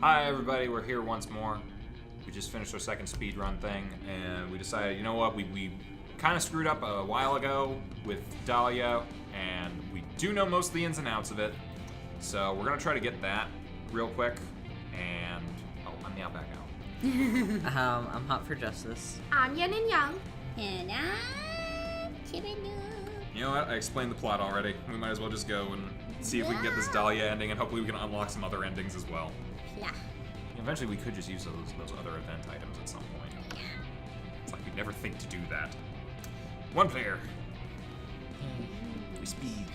Hi everybody, we're here once more. We just finished our second speed run thing, and we decided, you know what, we kind of screwed up a while ago with Dahlia, and we do know most of the ins and outs of it. So we're gonna try to get that real quick, and I'm TheOutbackAl. I'm hot for justice. I'm Yin&Jung. And I'm Yin&Jung. You know what, I explained the plot already. We might as well just go and see if we can get this Dahlia ending, and hopefully we can unlock some other endings as well. Yeah. Eventually we could just use those other event items at some point. It's like we'd never think to do that. One player. With speed.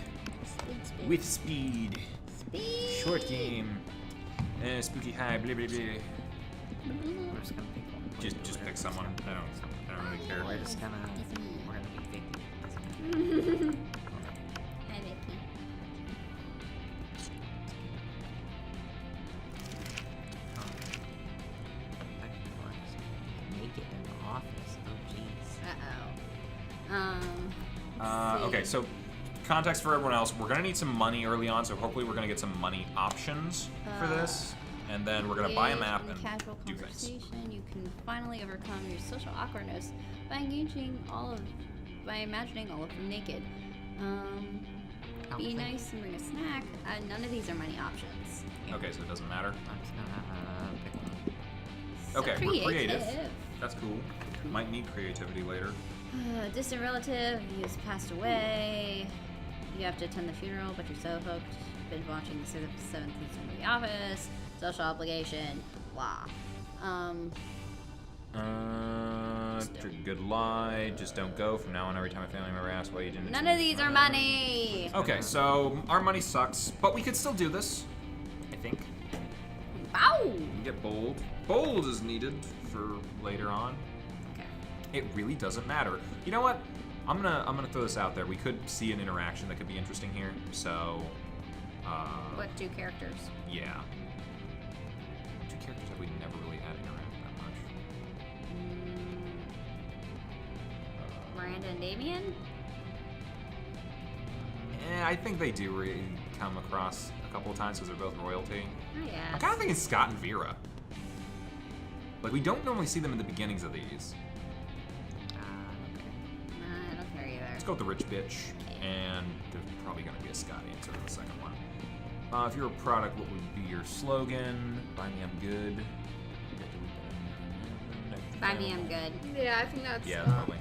With speed. Short game. Spooky high, blah blah blah. We're just gonna pick one. Just pick someone. I don't really care. We're just gonna be Vicky. Hi, Vicky. Naked in the office. Oh jeez. Okay, so context for everyone else, we're gonna need some money early on, so hopefully we're gonna get some money options for this. And then we're gonna buy a map and casual do things. conversation. You can finally overcome your social awkwardness by imagining all of them naked. Be nice and bring a snack. None of these are money options. Okay, so it doesn't matter. I'm just gonna pick one. So Okay, we're creative. That's cool. Might need creativity later. Distant relative, he has passed away. You have to attend the funeral, but you're so hooked. Binge watching the seventh season of The Office. Social obligation. Blah. Good lie. Just don't go. From now on, every time a family member asks why you didn't. None of these are money. Okay, so our money sucks, but we could still do this. I think. Ow! We can get bold. Bold is needed for later on. Okay. It really doesn't matter. You know what? I'm gonna throw this out there. We could see an interaction that could be interesting here. So. What two characters? Yeah. Two characters that we never really had interact that much. Miranda and Damien? I think they do really come across a couple of times because they're both royalty. Oh, yeah. I'm kind of thinking Scott and Vera. Like, we don't normally see them in the beginnings of these. Okay. I don't care either. Let's go with the rich bitch, and there's probably going to be a Scott answer in the second one. If you're a product, what would be your slogan? Buy me, I'm good. Buy me, I'm good. Yeah, I think that's. Yeah, probably.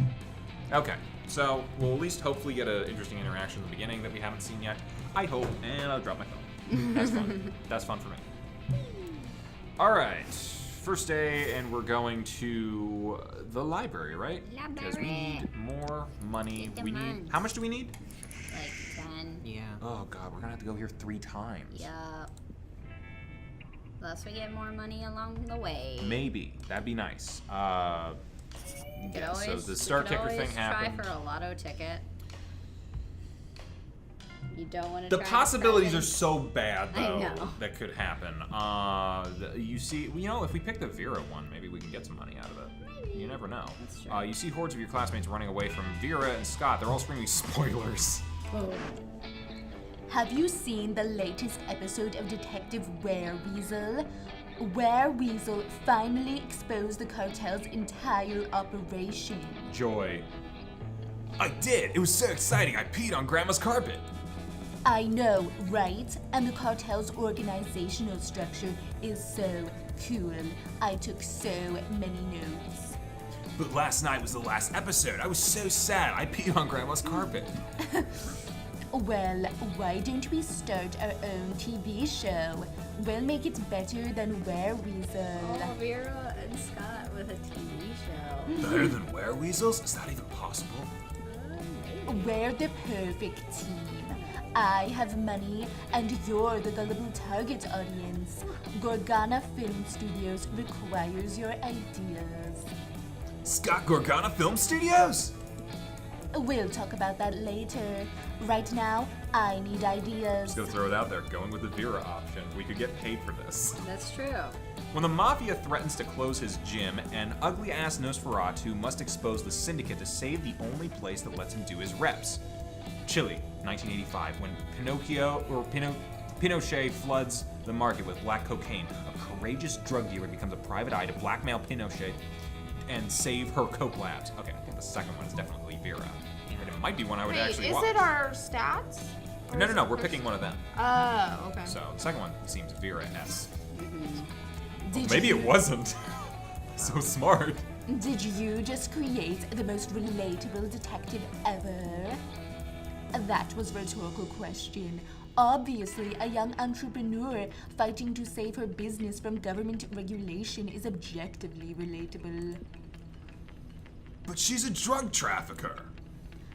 Okay, so we'll at least hopefully get an interesting interaction in the beginning that we haven't seen yet. I hope, and I'll drop my phone. That's fun. That's fun for me. All right, first day, and we're going to the library, right? Because we need more money. We need. How much do we need? Like 10. Yeah. Oh God, we're gonna have to go here 3 times. Yup. Plus we get more money along the way. Maybe that'd be nice. You could Yeah, so always, the star kicker thing try happened. for a lotto ticket. You don't want to. The possibilities are so bad, though, I know. that could happen. You see, you know, if we pick the Vera one, maybe we can get some money out of it. You never know. That's true. You see hordes of your classmates running away from Vera and Scott. They're all screaming spoilers. Have you seen the latest episode of Detective Wereweasel? Wereweasel finally exposed the cartel's entire operation. Joy. I did. It was so exciting. I peed on Grandma's carpet. I know, right? And the cartel's organizational structure is so cool. I took so many notes. But last night was the last episode. I was so sad. I peed on Grandma's carpet. Well, why don't we start our own TV show? We'll make it better than Wereweasel. Oh, Vera and Scott with a TV show. Better than Wereweasels? Is that even possible? We're the perfect team. I have money, and you're the gullible target audience. Gorgana Film Studios requires your ideas. Scott Gorgana Film Studios? We'll talk about that later. Right now, I need ideas. Just gonna throw it out there, going with the Vera option. We could get paid for this. That's true. When the Mafia threatens to close his gym, an ugly-ass Nosferatu must expose the Syndicate to save the only place that lets him do his reps. Chile, 1985, when Pinochet floods the market with black cocaine. A courageous drug dealer becomes a private eye to blackmail Pinochet and save her coke labs. Okay, I think the second one is definitely Vera. And it might be one I would actually watch. Is it our stats? Or is No, it we're the picking one of them. Oh, okay. So the second one seems Vera-esque. Did Maybe you, it wasn't. So smart. Did you just create the most relatable detective ever? That was a rhetorical question. Obviously, a young entrepreneur fighting to save her business from government regulation is objectively relatable. But she's a drug trafficker.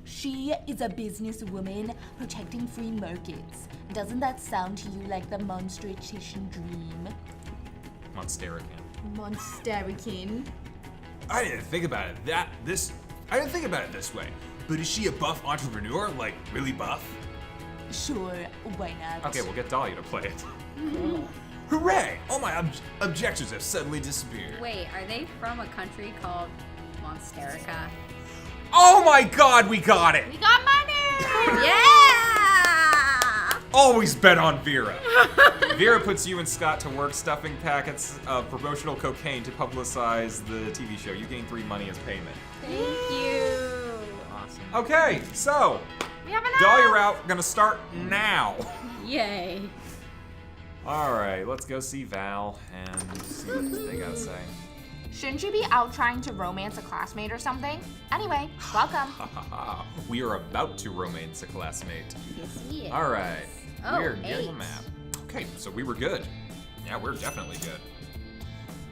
She is a businesswoman protecting free markets. Doesn't that sound to you like the monsterician dream? Monsterican. Monsterican? I didn't think about it I didn't think about it this way. But is she a buff entrepreneur? Like, really buff? Sure, why not? Okay, we'll get Dahlia to play it. Hooray! All my objections have suddenly disappeared. Wait, are they from a country called Monsterica? Oh my god, we got it! We got money! Yeah! Always bet on Vera. Vera puts you and Scott to work stuffing packets of promotional cocaine to publicize the TV show. You gain 3 money as payment. Thank you. Awesome. Okay, so We have enough! Dahlia route gonna start now. Yay. All right, let's go see Val and see what they gotta say. Shouldn't you be out trying to romance a classmate or something? Anyway, welcome. We are about to romance a classmate. Yes, he is. All right, Oh, we're getting 8. a map. Okay, so we were good. Yeah, we're definitely good.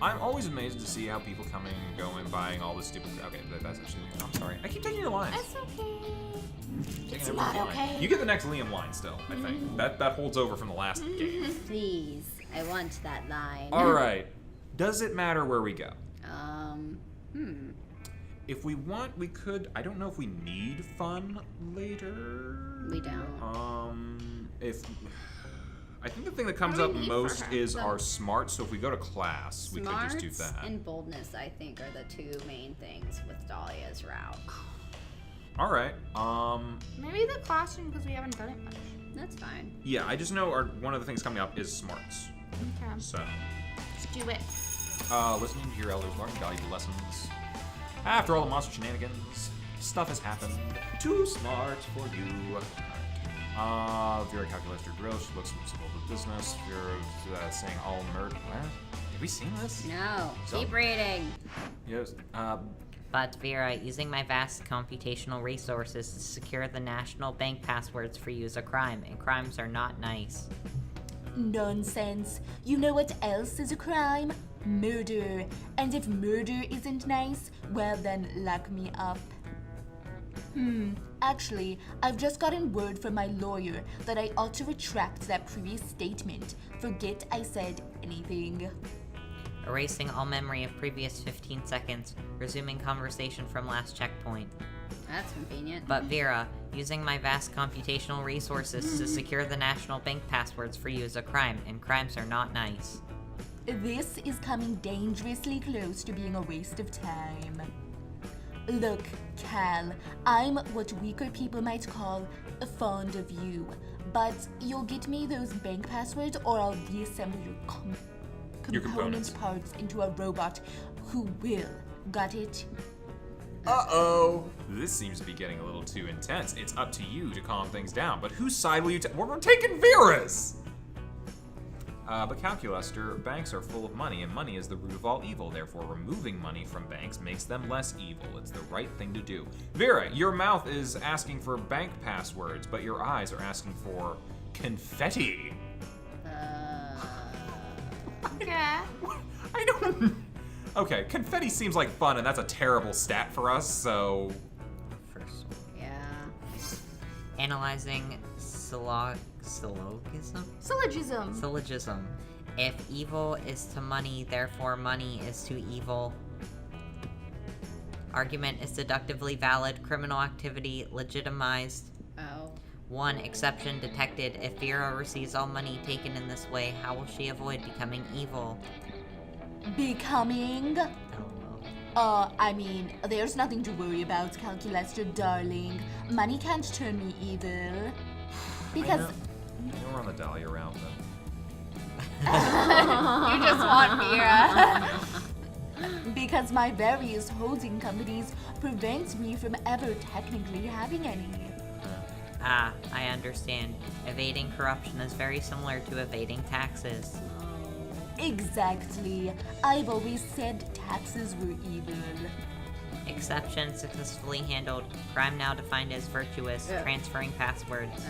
I'm always amazed to see how people coming and going, buying all this stupid. Okay, that's actually. I'm sorry. I keep taking your lines. It's okay. Taking It's everyone's not line. okay. You get the next Liam line still. I think that holds over from the last game. Please, I want that line. All right. Does it matter where we go? If we want, we could. I don't know if we need fun later. We don't. If I think the thing that comes What up do we need for most her? is our smart. So if we go to class, we could just do Smarts that. and boldness, I think, are the 2 main things with Dahlia's route. All right. Maybe the classroom because we haven't done it much. That's fine. Yeah, I just know one of the things coming up is smarts. Okay. So, Let's do it. listening to your elders learn valuable lessons. After all the monster shenanigans, stuff has happened. Too smart for you. Vera calculates her growth. She looks simple for business. Vera saying all murder. Where? Have we seen this? No, So- keep reading. Yes. But Vera, using my vast computational resources to secure the national bank passwords for you is a crime, and crimes are not nice. Nonsense. You know what else is a crime? Murder. And if murder isn't nice, well then lock me up. Actually, I've just gotten word from my lawyer that I ought to retract that previous statement. Forget I said anything. Erasing all memory of previous 15 seconds, resuming conversation from last checkpoint. That's convenient. But Vera, using my vast computational resources to secure the national bank passwords for you is a crime, and crimes are not nice. This is coming dangerously close to being a waste of time. Look, Cal, I'm what weaker people might call fond of you, but you'll get me those bank passwords or I'll reassemble your components. component parts into a robot who will. Got it? Uh-oh. This seems to be getting a little too intense. It's up to you to calm things down. But whose side will you take? We're taking Vera's! But Calculaster, banks are full of money, and money is the root of all evil. Therefore, removing money from banks makes them less evil. It's the right thing to do. Vera, your mouth is asking for bank passwords, but your eyes are asking for confetti. Yeah. I don't... Okay, confetti seems like fun, and that's a terrible stat for us, so... First one. Yeah. Analyzing syllogism. If evil is to money, therefore money is to evil. Argument is deductively valid. Criminal activity legitimized. Oh. One exception detected. If Vera receives all money taken in this way, how will she avoid becoming evil? Becoming? I mean, there's nothing to worry about, Calculaster darling. Money can't turn me evil. Because I know we're on the Dahlia route, but... You just want Vera. Because my various holding companies prevent me from ever technically having any. Ah, I understand. Evading corruption is very similar to evading taxes. Exactly. I've always said taxes were evil. Exception successfully handled. Crime now defined as virtuous, transferring passwords.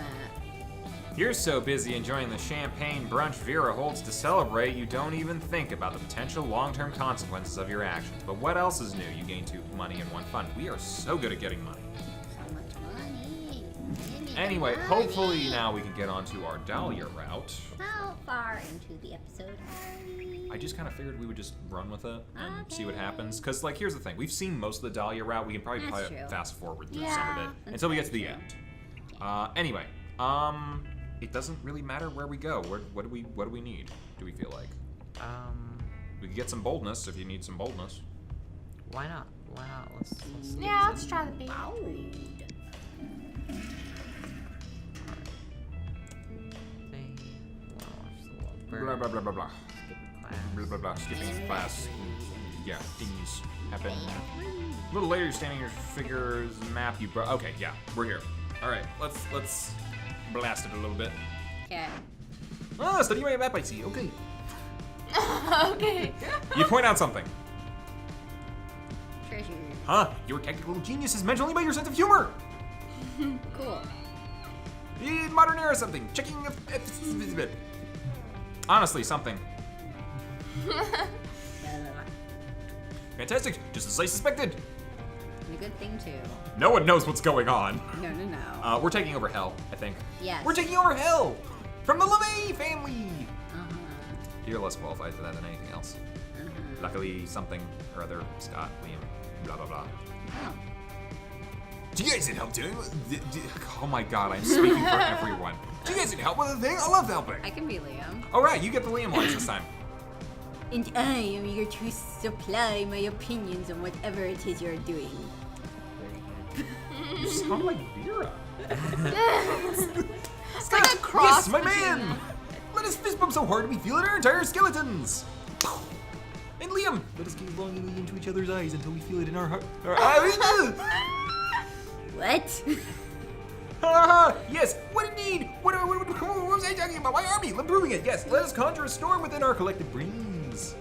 You're so busy enjoying the champagne brunch Vera holds to celebrate, you don't even think about the potential long-term consequences of your actions. But what else is new? You gain 2 money and 1 fun. We are so good at getting money. So much money. Give me the Anyway, money. hopefully now we can get onto our Dahlia route. How far into the episode are we? I just kind of figured we would just run with it and see what Okay. happens. Because, like, here's the thing. We've seen most of the Dahlia route. We can probably That's play true. fast forward through Yeah, some of it that's until we get to very the true. end. Anyway, it doesn't really matter where we go. What do we need? Do we feel like we could get some boldness if you need some boldness? Why not? Why not? Let's Yeah, let's try the bait. Blah blah blah blah blah. Blah Class. blah blah. Skipping class. Yeah, things happen. A little later, you're standing in your figure's map. Okay, yeah, we're here. All right, let's blast it a little bit. Okay. Ah, study my map, I see. Okay. Okay. You point out something. Treasure. Huh? Your technical genius is meant only by your sense of humor. Cool. Modern era something. Checking honestly, something. Fantastic. Just as I suspected. And a good thing too. No one knows what's going on. No. We're taking over Hell, I think. Yes. We're taking over Hell from the LeMay family. Uh-huh. You're less qualified for that than anything else. Luckily, something or other, Scott, Liam, blah blah blah. Oh. Do you guys need help doing? Oh my God, I'm speaking for everyone. Do you guys need help with a thing? I love helping. I can be Liam. All right, you get the Liam lines this time. And I am here to supply my opinions on whatever it is you're doing. You sound like Vera. It's like a cross Yes, my between man. them. Let us fist bump so hard we feel it in our entire skeletons. And Liam, let us gaze longingly into each other's eyes until we feel it in our heart. What? Yes, what do you need? What was I talking about? My army, I'm proving it. Yes, let us conjure a storm within our collective brains.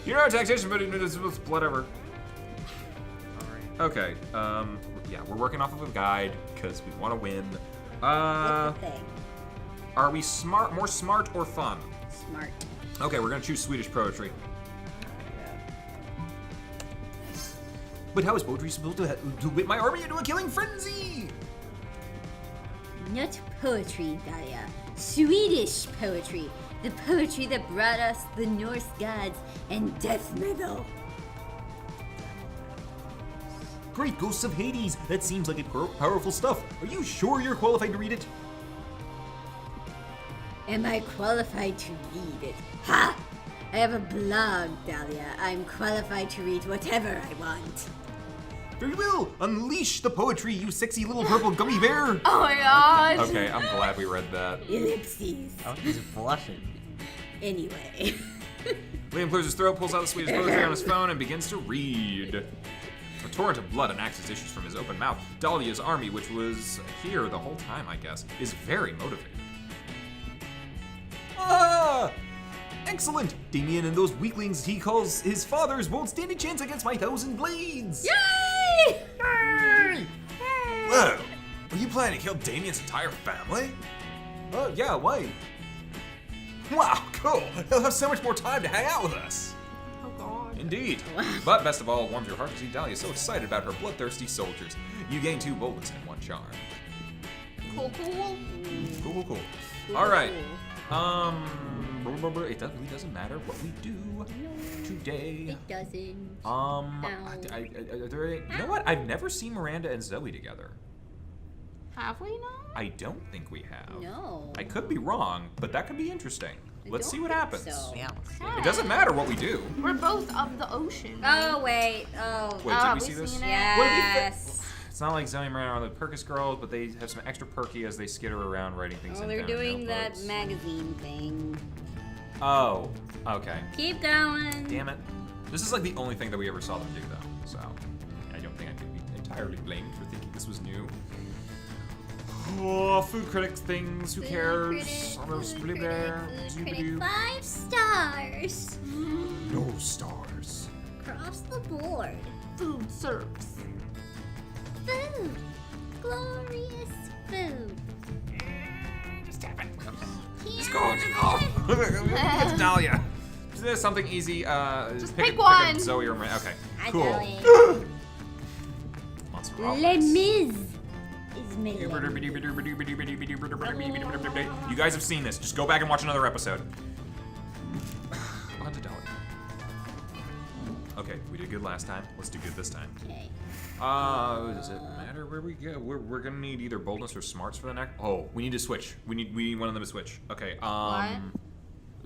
You know taxation, but it's whatever. Okay, yeah, we're working off of a guide because we want to win. What's the thing? Are we more smart or fun? Smart. Okay, we're gonna choose Swedish poetry. But how is poetry supposed to whip my army into a killing frenzy? Not poetry, Dahlia. Swedish poetry. The poetry that brought us the Norse gods and death metal. Great ghosts of Hades. That seems like powerful stuff. Are you sure you're qualified to read it? Am I qualified to read it? Ha! I have a blog, Dahlia. I'm qualified to read whatever I want. Very well. Unleash the poetry, you sexy little purple gummy bear. Oh my god. Okay, I'm glad we read that. Ellipses. Oh, he's blushing. Anyway. Liam clears his throat, pulls out the Swedish poetry on his phone, and begins to read. A torrent of blood and axes issues from his open mouth. Dahlia's army, which was here the whole time, I guess, is very motivated. Ah! Excellent! Damien and those weaklings he calls his fathers won't stand a chance against my 1,000 blades! Yay! Yay! Whoa! Are you planning to kill Damien's entire family? Yeah, why? Wow, cool! He'll have so much more time to hang out with us! Oh god. Indeed. But best of all, it warms your heart to see Dahlia so excited about her bloodthirsty soldiers. You gain 2 boldness and 1 charm. Cool. Cool. Alright. It really doesn't matter what we do today. It doesn't. You know what? I've never seen Miranda and Zoe together. Have we now? I don't think we have. No. I could be wrong, but that could be interesting. I Let's see don't what think happens. so. Yeah. It doesn't matter what we do. We're both of the ocean. Oh, wait. Oh. Wait, did we see we've this? seen it. Yes. It's not like Zoe and Miranda are the Perkis girls, but they have some extra perky as they skitter around writing things Oh, in they're down doing that notebooks. magazine thing. Oh, okay. Keep going. Damn it. This is like the only thing that we ever saw them do, though. So I don't think I can be entirely blamed for thinking this was new. Oh, food critic things. Who cares? Almost Food critic, 5 stars. No stars. Across the board. Food serves. Food. Glorious food. Just tap it. Just go. It's Dahlia. There's something easy. Just pick one. Zoe or okay. Hi, Cool. Dahlia. Monster Les Mis is me. You guys have seen this. Just go back and watch another episode. On to Dahlia. Okay, we did good last time. Let's do good this time. Okay. Does it matter where we go? We're gonna need either boldness or smarts for the next. Oh, we need to switch. We need one of them to switch. Okay.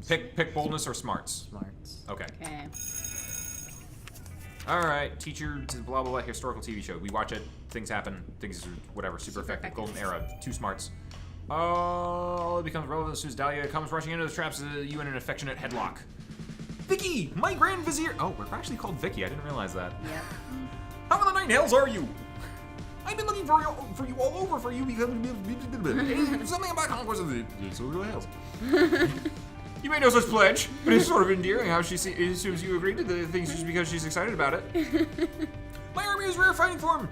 Pick boldness or smarts. Smarts. Okay. Okay. All right. Teacher, blah blah blah. Historical TV show. We watch it. Things happen. Things whatever. Super effective. Golden era. 2 smarts. Oh, it becomes relevant as soon as Dahlia comes rushing into the traps. You in an affectionate headlock. Vicky, my grand vizier. Oh, we're actually called Vicky. I didn't realize that. Yep. How in the 9 hells are you? I've been looking for you all over for you because something about conquest of the hells. You made no such pledge, but it's sort of endearing how she assumes you agreed to the things just because she's excited about it. My army is rare fighting form.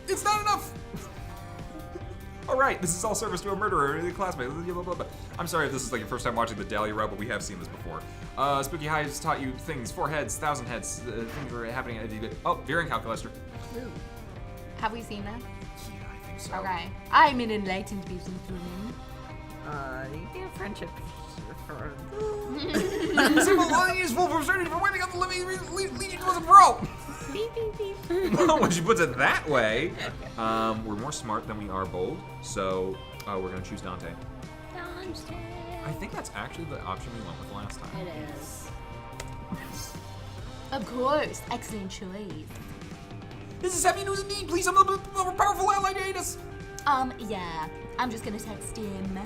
It's not enough. All right, this is all service to a murderer, a classmate. Blah, blah, blah. I'm sorry if this is like your first time watching the Dahlia route, but we have seen this before. Spooky High has taught you things. 4 heads, 1,000 heads. Things are happening. Oh, Veering calculator. Have we seen that? Yeah, I think so. Okay. I'm an enlightened businesswoman. Yeah, friendship. Simple line is full percentage for wiping out the living Legion was a pro. Beep, beep, beep. Well, when she puts it that way, we're more smart than we are bold, so we're gonna choose Dante. Dante. I think that's actually the option we went with last time. It is. Of course, excellent choice. This is happy news indeed. Please, I'm a powerful ally to aid us. Yeah, I'm just gonna text him.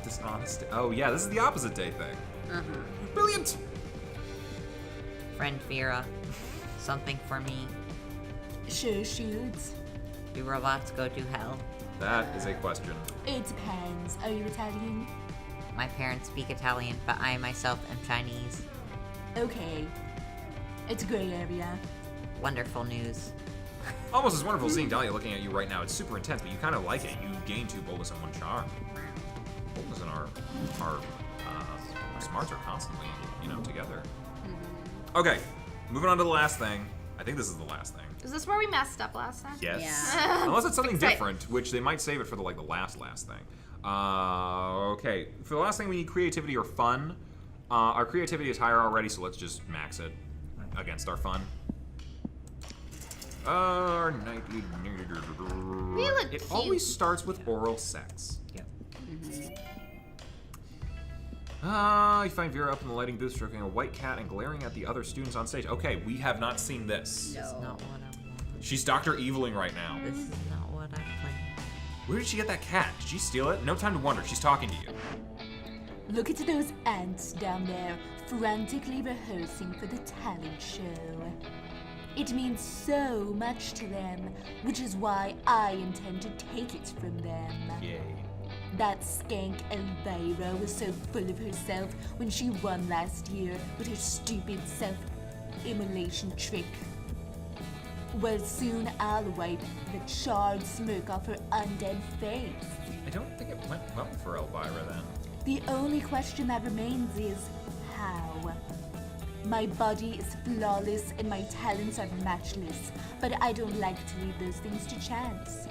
Dishonest. Oh yeah, this is the opposite day thing. Brilliant. Friend Vera, something for me. Sure shoots. Do robots go to hell? That is a question. It depends. Are you Italian? My parents speak Italian, but I myself am Chinese. Okay. It's a gray area. Wonderful news. Almost as wonderful as seeing Dahlia looking at you right now. It's super intense, but you kind of like it. You gain 2 boldness and 1 charm. Boldness and our smarts are constantly, together. Okay, moving on to the last thing. I think this is the last thing. Is this where we messed up last time? Yes. Yeah. Unless it's something Fix it. different, which they might save it for the last thing. Okay. For the last thing, we need creativity or fun. Our creativity is higher already, so let's just max it against our fun. Our nightly. We look It cute. always starts with oral sex. Yep. You find Vera up in the lighting booth stroking a white cat and glaring at the other students on stage. Okay, we have not seen this. This is not what I wanted. She's Dr. Eviling right now. This is not what I planned. Where did she get that cat? Did she steal it? No time to wonder. She's talking to you. Look at those ants down there, frantically rehearsing for the talent show. It means so much to them, which is why I intend to take it from them. Yay. That skank Elvira was so full of herself when she won last year with her stupid self-immolation trick. Well, soon I'll wipe the charred smirk off her undead face. I don't think it went well for Elvira then. The only question that remains is how. My body is flawless and my talents are matchless, but I don't like to leave those things to chance.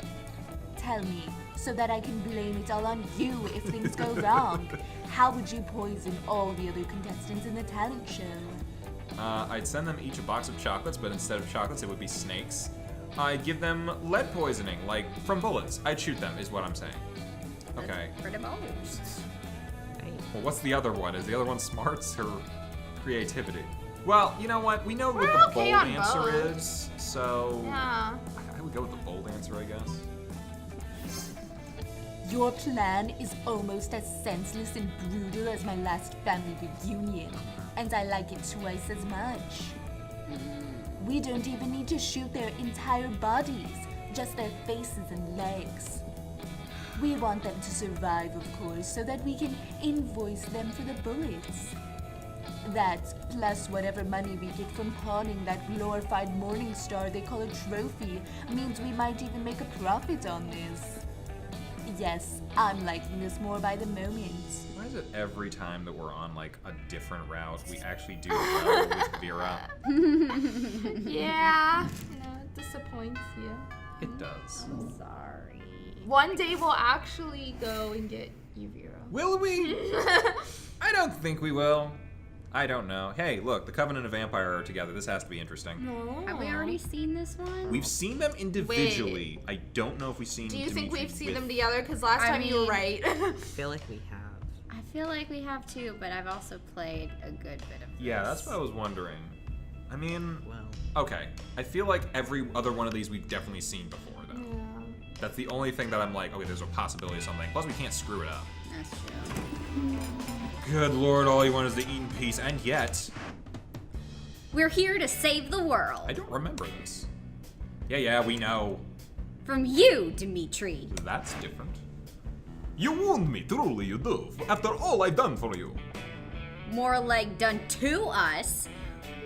Tell me, so that I can blame it all on you if things go wrong. How would you poison all the other contestants in the talent show? I'd send them each a box of chocolates, but instead of chocolates, it would be snakes. I'd give them lead poisoning, like from bullets. I'd shoot them, is what I'm saying. Okay. For the most. Well, what's the other one? Is the other one smarts or creativity? Well, you know what? We know what We're the okay bold on answer both. is, so Yeah. I would go with the bold answer, I guess. Your plan is almost as senseless and brutal as my last family reunion, and I like it twice as much. We don't even need to shoot their entire bodies, just their faces and legs. We want them to survive, of course, so that we can invoice them for the bullets. That, plus whatever money we get from pawning that glorified morning star they call a trophy, means we might even make a profit on this. Yes, I'm liking this more by the moment. Why is it every time that we're on like a different route, we actually do well with Vera? Yeah. No, it disappoints you. It does. I'm sorry. One day we'll actually go and get you, Vera. Will we? I don't think we will. I don't know. Hey, look, the Covenant of Vampire are together. This has to be interesting. No. Have we already seen this one? We've seen them individually. I don't know if we've seen Do you think Dimitri we've seen with- them together? Because last time you were right. I feel like we have. I feel like we have too, but I've also played a good bit of this. Yeah, that's what I was wondering. I mean, Well, okay. I feel like every other one of these we've definitely seen before, though. Yeah. That's the only thing that I'm like, okay, there's a possibility of something. Plus, we can't screw it up. That's true. Good lord, all you want is to eat in peace, and yet, We're here to save the world. I don't remember this. Yeah, we know. From you, Dimitri. That's different. You wound me, truly you do, after all I've done for you. More like done to us.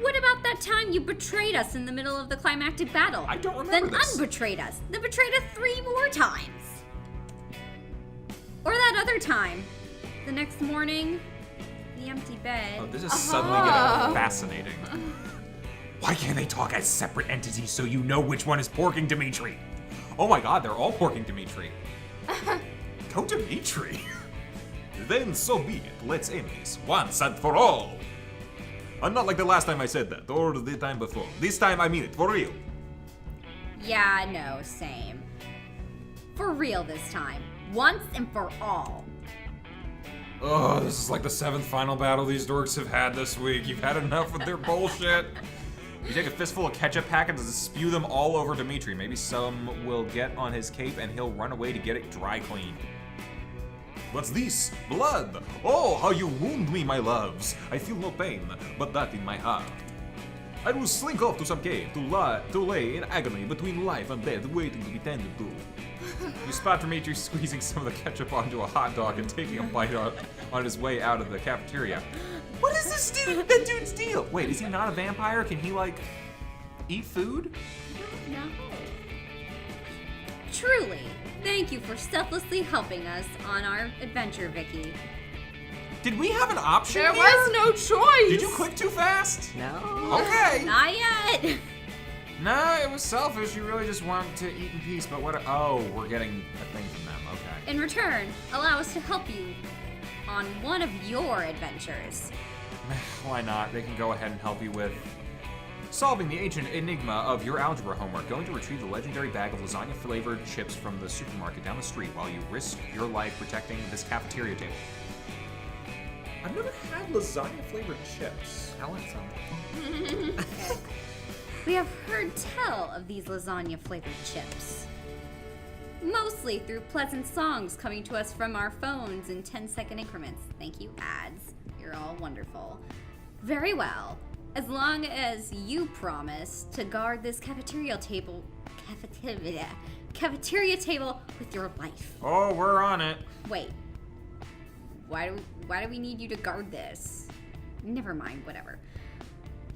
What about that time you betrayed us in the middle of the climactic battle? I don't remember Then this. unbetrayed us. Then betrayed us 3 more times. Or that other time. The next morning, the empty bed. Oh, this is suddenly getting fascinating. Why can't they talk as separate entities so you know which one is porking Dimitri? Oh my god, they're all porking Dimitri. Go Dimitri. Then so be it. Let's end this once and for all. Not like the last time I said that, or the time before. This time I mean it, for real. Yeah, no, same. For real this time. Once and for all. Oh, this is like the 7th final battle these dorks have had this week. You've had enough with their bullshit. You take a fistful of ketchup packets and spew them all over Dimitri. Maybe some will get on his cape and he'll run away to get it dry cleaned. What's this? Blood! Oh, how you wound me, my loves! I feel no pain, but that in my heart. I will slink off to some cave to lay in agony between life and death, waiting to be tended to. You spot Dimitri squeezing some of the ketchup onto a hot dog and taking a bite on his way out of the cafeteria. What is this dude? That dude's deal? Wait, is he not a vampire? Can he, like, eat food? No. Truly, thank you for selflessly helping us on our adventure, Vicky. Did we have an option There here? was no choice. Did you click too fast? no. Okay. Not yet. No, it was selfish. You really just wanted to eat in peace, but what? Oh, we're getting a thing from them. Okay. In return, allow us to help you on one of your adventures. Why not? They can go ahead and help you with solving the ancient enigma of your algebra homework. Going to retrieve the legendary bag of lasagna-flavored chips from the supermarket down the street while you risk your life protecting this cafeteria table. I've never had lasagna-flavored chips. I want some. We have heard tell of these lasagna flavored chips. Mostly through pleasant songs coming to us from our phones in 10-second increments. Thank you, ads. You're all wonderful. Very well. As long as you promise to guard this cafeteria table with your life. Oh, we're on it. Wait. Why do we need you to guard this? Never mind, whatever.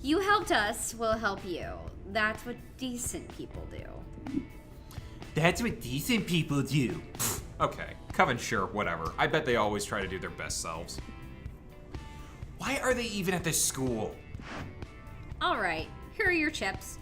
You helped us, we'll help you. That's what decent people do. That's what decent people do. Okay, Coven, sure, whatever. I bet they always try to do their best selves. Why are they even at this school? Alright, here are your chips.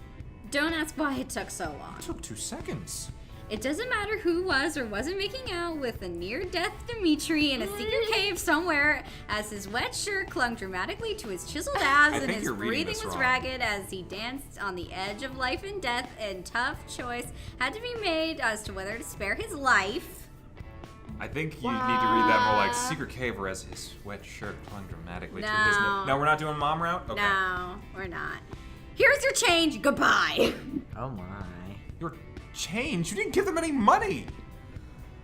Don't ask why it took so long. It took 2 seconds. It doesn't matter who was or wasn't making out with a near-death Dimitri in a secret cave somewhere as his wet shirt clung dramatically to his chiseled abs and think his you're reading breathing this was wrong. ragged as he danced on the edge of life and death, and tough choice had to be made as to whether to spare his life. I think you need to read that more like secret cave, or as his wet shirt clung dramatically to his. No. No, we're not doing mom route. Okay. No, we're not. Here's your change. Goodbye. Oh my. Your change. You didn't give them any money.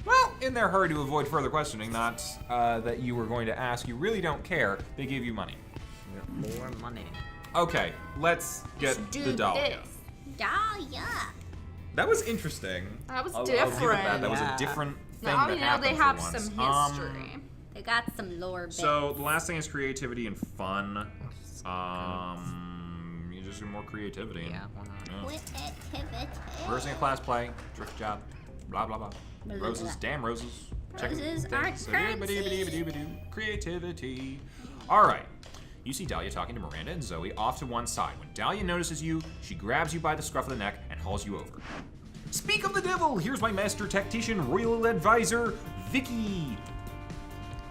Well, in their hurry to avoid further questioning, not that you were going to ask, you really don't care, they gave you money. More money. Okay, let's get the Dahlia. Dahlia. That was interesting. That was I'll give it different. that was a Yeah. different thing Now that we know happened they for have once. some history. They got some lore bits. So the last thing is creativity and fun. You just do more creativity. Yeah, why not? Creativity. Reversing a class play, drift job, blah blah blah. Blah, blah, Roses, blah. damn roses. Checking Roses things. aren't So, creativity. All right. You see Dahlia talking to Miranda and Zoe off to one side. When Dahlia notices you, she grabs you by the scruff of the neck and hauls you over. Speak of the devil! Here's my master tactician, royal advisor, Vicky.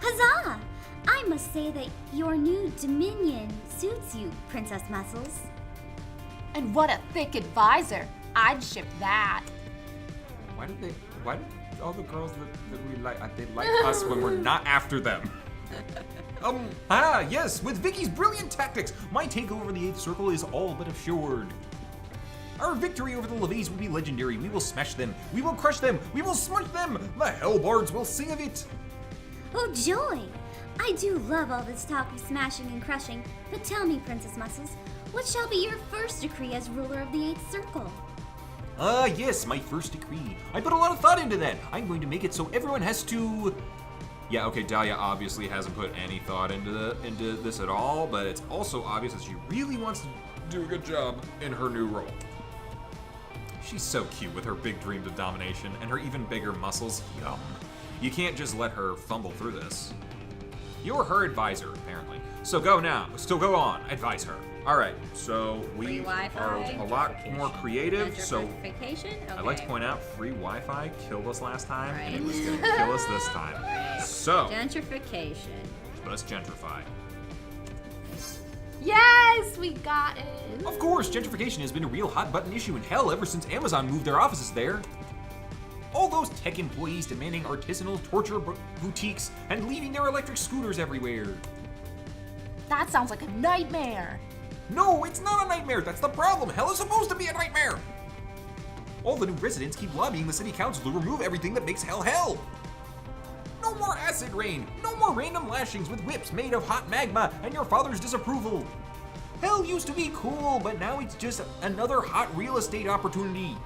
Huzzah! I must say that your new dominion suits you, Princess Muscles. And what a thick advisor. I'd ship that. Why did all the girls that we like, they like us when we're not after them? Yes, with Vicky's brilliant tactics, my takeover of the 8th Circle is all but assured. Our victory over the Levies will be legendary. We will smash them. We will crush them. We will smush them. The Hellbards will sing of it. Oh, joy! I do love all this talk of smashing and crushing, but tell me, Princess Muscles, what shall be your first decree as ruler of the 8th Circle? Yes, my first decree. I put a lot of thought into that. I'm going to make it so everyone has to... Yeah, okay, Dahlia obviously hasn't put any thought into this at all, but it's also obvious that she really wants to do a good job in her new role. She's so cute with her big dreams of domination and her even bigger muscles. Yum. You can't just let her fumble through this. You're her advisor, apparently. So go on, advise her. All right, so we Free Wi-Fi, are a lot more creative, so Gentrification? Okay. I'd like to point out, free Wi-Fi killed us last time, and it Right. was going to kill us this time. So, Gentrification. let's gentrify. Yes, we got it. Of course, gentrification has been a real hot-button issue in hell ever since Amazon moved their offices there. All those tech employees demanding artisanal torture boutiques and leaving their electric scooters everywhere. That sounds like a nightmare. No, it's not a nightmare. That's the problem. Hell is supposed to be a nightmare. All the new residents keep lobbying the city council to remove everything that makes hell hell. No more acid rain. No more random lashings with whips made of hot magma and your father's disapproval. Hell used to be cool, but now it's just another hot real estate opportunity.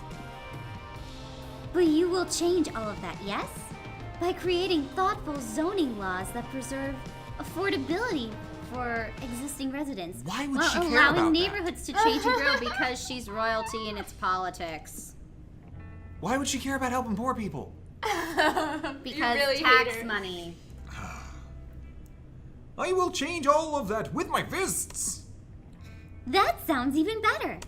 But you will change all of that, yes? By creating thoughtful zoning laws that preserve affordability for existing residents. Why would while she care allowing about that? neighborhoods to change and grow because she's royalty and it's politics. Why would she care about helping poor people? Because really hate tax her. money. I will change all of that with my fists. That sounds even better.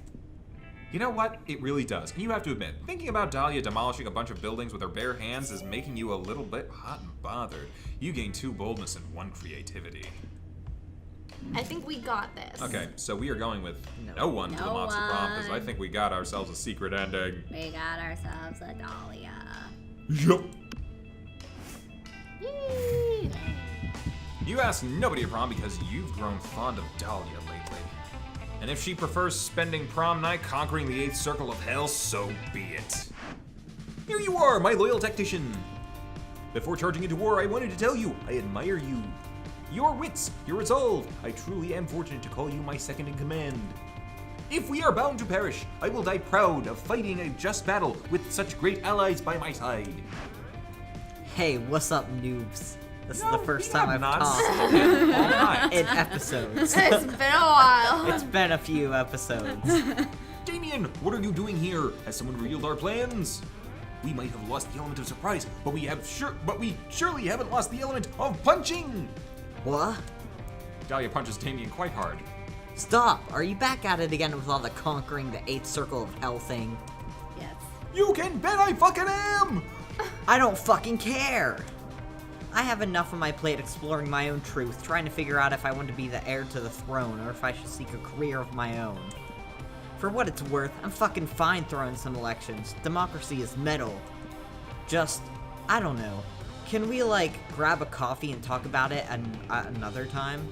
You know what? It really does. And you have to admit, thinking about Dahlia demolishing a bunch of buildings with her bare hands is making you a little bit hot and bothered. You gain 2 boldness and 1 creativity. I think we got this. Okay, so we are going with no one to the No Monster Prom because I one. think we got ourselves a secret ending. We got ourselves a Dahlia. Yup. Yay. You ask nobody at prom because you've grown fond of Dahlia lately. And if she prefers spending prom night conquering the 8th circle of hell, so be it. Here you are, my loyal tactician. Before charging into war, I wanted to tell you, I admire you. Your wits, your resolve, I truly am fortunate to call you my second in command. If we are bound to perish, I will die proud of fighting a just battle with such great allies by my side. Hey, what's up, noobs? This is No, the first we time have I've not talked seen it all night. in episodes. It's been a while. It's been a few episodes. Damien, what are you doing here? Has someone revealed our plans? We might have lost the element of surprise, but we surely haven't lost the element of punching. What? Dahlia punches Damien quite hard. Stop! Are you back at it again with all the conquering the 8th circle of hell thing? Yes. You can bet I fucking am! I don't fucking care! I have enough on my plate exploring my own truth, trying to figure out if I want to be the heir to the throne or if I should seek a career of my own. For what it's worth, I'm fucking fine throwing some elections. Democracy is metal. Just, I don't know. Can we, grab a coffee and talk about it another time?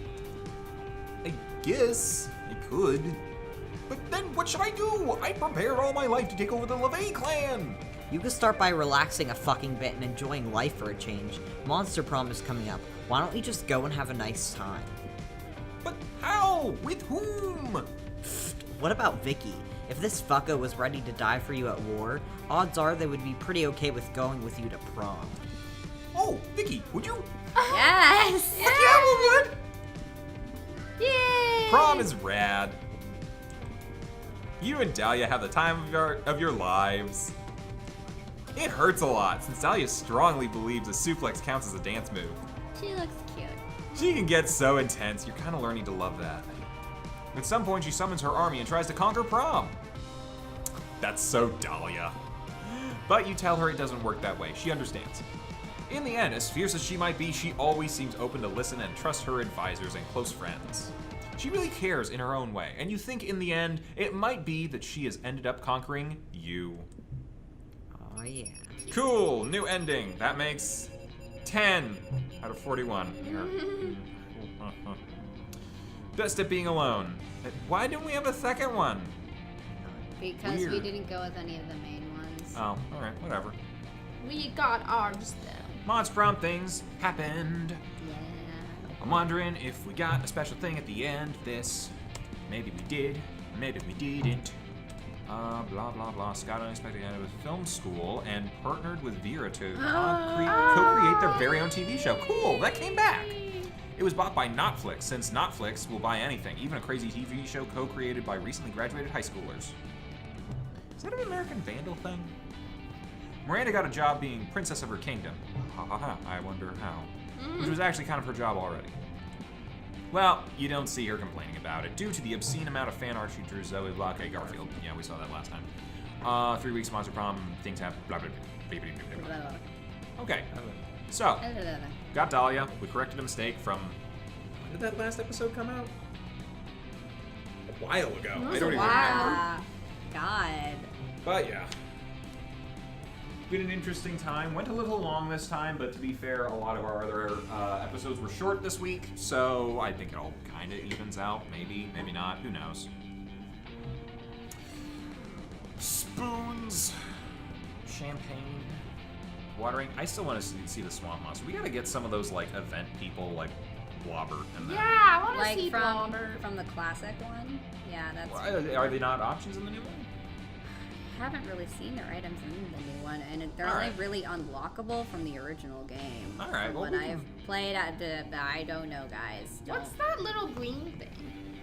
I guess I could. But then what should I do? I prepared all my life to take over the LeVay clan. You could start by relaxing a fucking bit and enjoying life for a change. Monster Prom is coming up. Why don't we just go and have a nice time? But how? With whom? What about Vicky? If this fucka was ready to die for you at war, odds are they would be pretty okay with going with you to prom. Oh, Vicky, would you? Yes! Yeah, we would. Yay! Prom is rad. You and Dahlia have the time of your lives. It hurts a lot, since Dahlia strongly believes a suplex counts as a dance move. She looks cute. She can get so intense, you're kind of learning to love that. At some point, she summons her army and tries to conquer Prom. That's so Dahlia. But you tell her it doesn't work that way. She understands. In the end, as fierce as she might be, she always seems open to listen and trust her advisors and close friends. She really cares in her own way, and you think in the end, it might be that she has ended up conquering you. Oh yeah. Cool, new ending. That makes 10 out of 41. Best at being alone. Why didn't we have a second one? Because we Weird. didn't go with any of the main ones. Oh, alright, whatever. We got ours though. Mods Prom things happened. Yeah. I'm wondering if we got a special thing at the end of this. Maybe we did, maybe we didn't. Blah blah blah. Scott unexpectedly ended with film school and partnered with Vera to co-create their very own TV show. Cool, that came back. It was bought by Notflix, since Notflix will buy anything, even a crazy TV show co-created by recently graduated high schoolers. Is that an American Vandal thing? Miranda got a job being princess of her kingdom. Ha ha ha, I wonder how. Which was actually kind of her job already. Well, you don't see her complaining about it, due to the obscene amount of fan art she drew Zoe Blockade Garfield. Yeah, we saw that last time. 3 weeks Monster Prom, things happen, blah blah blah blah blah blah blah. Okay, so, got Dahlia, we corrected a mistake from... When did that last episode come out? A while ago. I don't even remember. God. But yeah. Been an interesting time. Went a little long this time, but to be fair, a lot of our other episodes were short this week, so I think it all kind of evens out. Maybe, maybe not. Who knows? Spoons, champagne, watering. I still want to see the swamp monster. We gotta get some of those like event people, like Blobber and Yeah, I want to Like see Blobber. from the classic one? Yeah, that's... Are they not options in the new one? I haven't really seen their items in the new one, and they're All only right. really unlockable from the original game. All right, From well, what we I've can- played at I don't know, guys. What's that little green thing?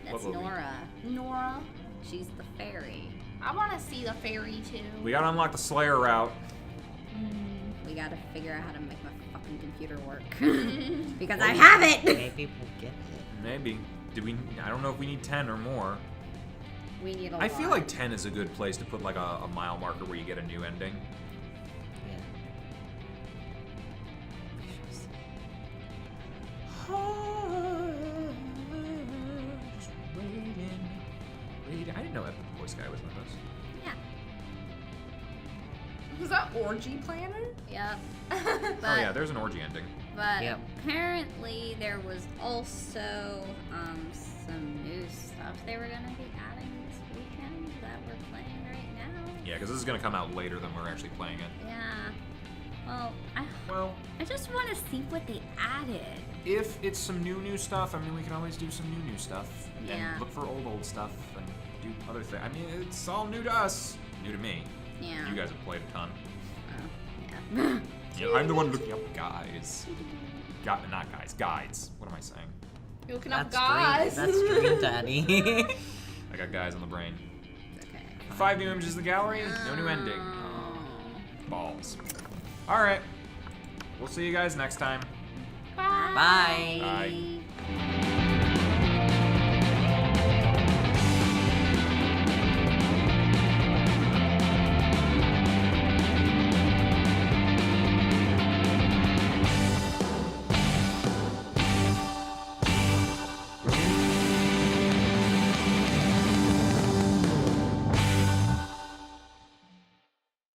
That's What will we- Nora. Nora. She's the fairy. I want to see the fairy too. We gotta unlock the Slayer route. We gotta figure out how to make my fucking computer work. Because I have it! Maybe we'll get it. Maybe. I don't know if we need 10 or more. We need a I lot. feel like 10 is a good place to put like a mile marker where you get a new ending. Yeah. Just waiting. I didn't know that the voice guy was in this. Yeah. Was that Orgy Planner? Yep. Oh But, yeah, there's an orgy ending. but Yep. apparently there was also some new stuff they were gonna be adding this weekend that we're playing right now. Yeah, because this is gonna come out later than we're actually playing it. Yeah. Well, Well, I just want to see what they added. if it's some new stuff, I mean, we can always do some new stuff. And Yeah. look for old stuff and do other things. I mean, it's all new to us. New to me. Yeah. You guys have played a ton. Oh, yeah. Yeah, I'm the one looking up guys. Not guys, guides. What am I saying? You're looking up That's guys. That's Dream Daddy. I got guys on the brain. Okay. 5 new images in the gallery, no new ending. Oh. Balls. Alright. We'll see you guys next time. Bye. Bye. Bye.